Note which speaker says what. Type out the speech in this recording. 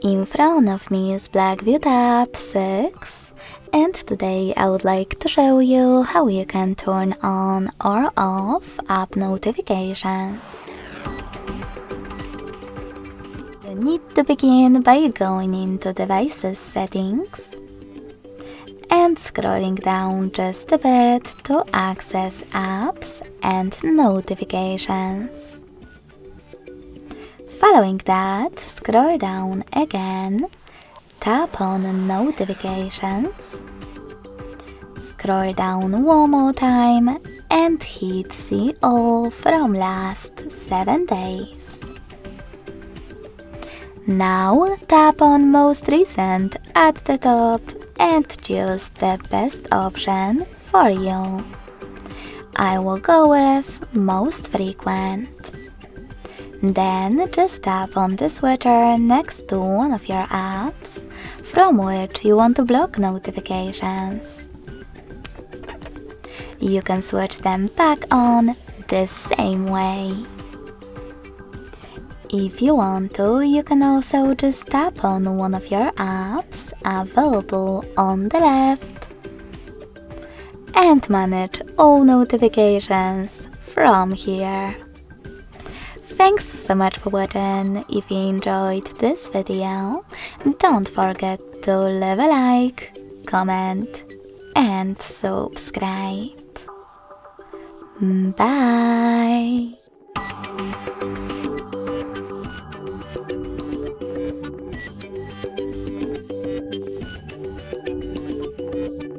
Speaker 1: In front of me is Blackview tab 6, and today I would like to show you how you can turn on or off app notifications. You need to begin by going into Devices Settings and scrolling down just a bit to access apps and notifications. Following that, scroll down again, tap on Notifications, scroll down one more time and hit See All from last 7 days. Now tap on Most Recent at the top and choose the best option for you. I will go with Most Frequent. Then just tap on the switcher next to one of your apps from which you want to block notifications. You can switch them back on the same way. If you want to, you can also just tap on one of your apps available on the left and manage all notifications from here. Thanks so much for watching. If you enjoyed this video, don't forget to leave a like, comment and subscribe. Bye!